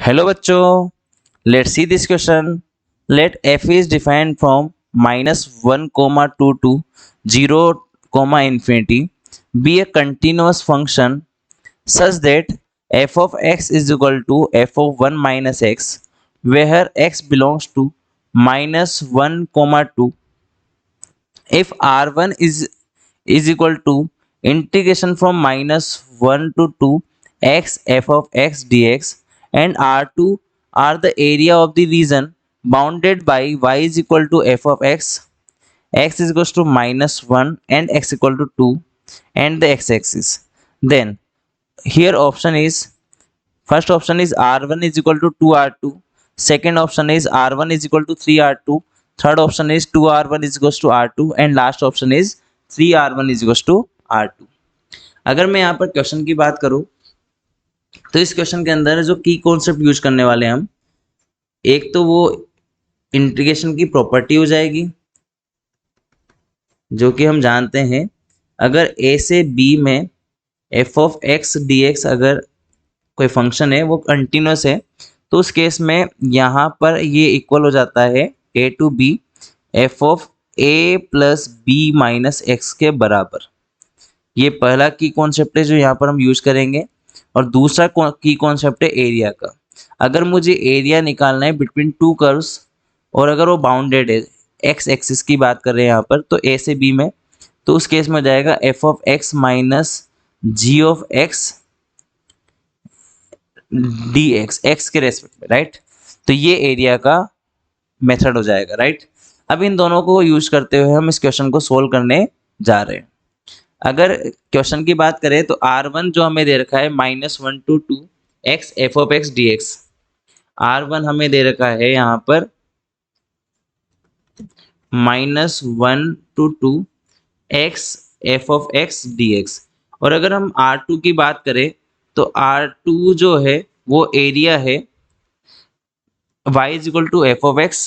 Hello बच्चों, let's see this question. Let f is defined from -1, 2 to 0, infinity be a continuous function such that f of x is equal to f of 1 minus x, where x belongs to -1, 2. If r1 is equal to integration from -1 to 2 x f of x dx, and r2 are the area of the region bounded by y is equal to f of x is equals to -1 and x equal to 2, and the x-axis, then here option is, first option is r1 is equal to 2r2, second option is r1 is equal to 3r2, third option is 2r1 is equals to r2, and last option is 3r1 is equals to r2. अगर मैं यहाँ पर question की बात करूँ तो इस question के अंदर जो की कॉन्सेप्ट यूज करने वाले हैं हम, एक तो वो इंटीग्रेशन की प्रॉपर्टी हो जाएगी जो कि हम जानते हैं, अगर a से b में f ऑफ x dx अगर कोई फंक्शन है वो कंटिन्यूस है तो उस केस में यहाँ पर ये इक्वल हो जाता है a to b f of a plus b minus x के बराबर. ये पहला की कॉन्सेप्ट है जो यहाँ पर हम यूज करेंगे. और दूसरा की कॉन्सेप्ट है एरिया का. अगर मुझे एरिया निकालना है बिटवीन टू कर्व्स और अगर वो बाउंडेड है, एक्स एक्सिस की बात कर रहे हैं यहाँ पर, तो ए से बी में, तो उस केस में हो जाएगा f of x minus g of x d x के रेस्पेक्ट में, राइट. तो ये एरिया का मेथड हो जाएगा, राइट. अब इन दोनों को यूज करते हुए हम इस क्वेश्चन को सोल्व करने जा रहे हैं. अगर क्वेश्चन की बात करें तो r1 जो हमें दे रखा है -1 to 2 x f of x dx, r1 हमें दे रखा है यहाँ पर -1 to 2 x f of x dx. और अगर हम r2 की बात करें तो r2 जो है वो एरिया है y is equal to f of x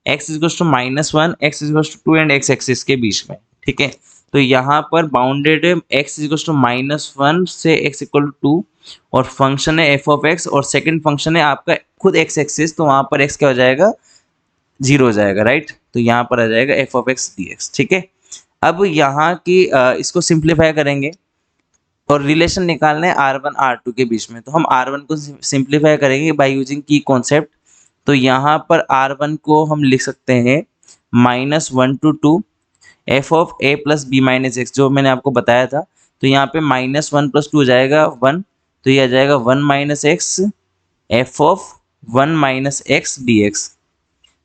is equal to -1, x is equal to 2 and x axis के बीच में, ठीक है. तो यहाँ पर बाउंडेड है x इज इक्वल टू -1 से x इक्वल टू 2 और फंक्शन है f ऑफ x और सेकंड फंक्शन है आपका खुद x एक्सिस, तो वहाँ पर x क्या हो जाएगा, 0 हो जाएगा, राइट. तो यहाँ पर आ जाएगा f ऑफ x dx, ठीक है. अब यहाँ की इसको सिंप्लीफाई करेंगे और रिलेशन निकालना है r1 r2 के बीच में, तो हम r1 को सिंप्लीफाई करेंगे बाय यूजिंग की कॉन्सेप्ट. तो यहाँ पर r1 को हम लिख सकते हैं -1 to 2 f of a plus b minus x, जो मैंने आपको बताया था. तो यहाँ पे -1 + 2 हो जाएगा 1, तो ये आ जाएगा 1 minus x F of 1 minus x d x.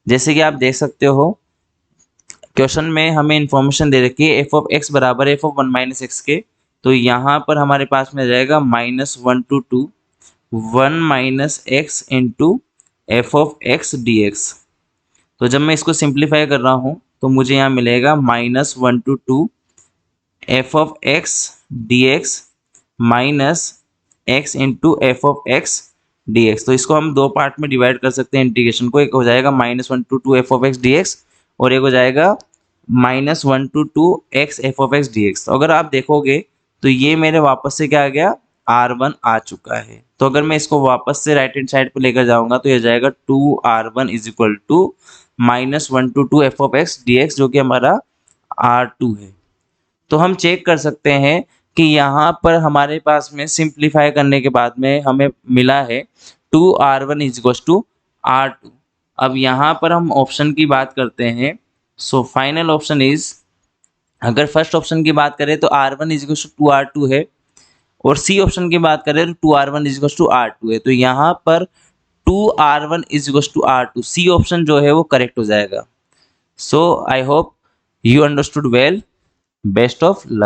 जैसे कि आप देख सकते हो क्वेश्चन में हमें इंफॉर्मेशन दे रखी है एफ ऑफ एक्स बराबर एफ ऑफ 1 माइनस एक्स के. तो यहाँ पर हमारे पास में आ जाएगा -1 to 2 1 minus x into F of x d x. तो जब मैं इसको सिंप्लीफाई कर रहा हूँ तो मुझे यहाँ मिलेगा -1 to 2 f of x d x minus x into F of x d x. तो इसको हम दो पार्ट में डिवाइड कर सकते हैं इंटीग्रेशन को. एक हो जाएगा -1 to 2 f of x d x और एक हो जाएगा -1 to 2 x F of x d x. तो अगर आप देखोगे तो ये मेरे वापस से क्या आ गया, r1 आ चुका है. तो अगर मैं इसको वापस से राइट हैंड साइड पे लेकर जाऊंगा तो ये जाएगा 2r1 is equal to -1 to 2 f of x d x, जो कि हमारा r2 है. तो हम चेक कर सकते हैं कि यहाँ पर हमारे पास में सिंप्लीफाई करने के बाद में हमें मिला है 2r1 is equal to r2. अब यहाँ पर हम ऑप्शन की बात करते हैं. सो फाइनल ऑप्शन इज, अगर फर्स्ट ऑप्शन की बात करें तो r1 is equal to 2r2 है और सी ऑप्शन की बात करें तो 2r1 is equal to r2 है. तो यहाँ पर 2r1 is equal to r2, C option जो है वो करेक्ट हो जाएगा. So I hope you understood well. Best of luck.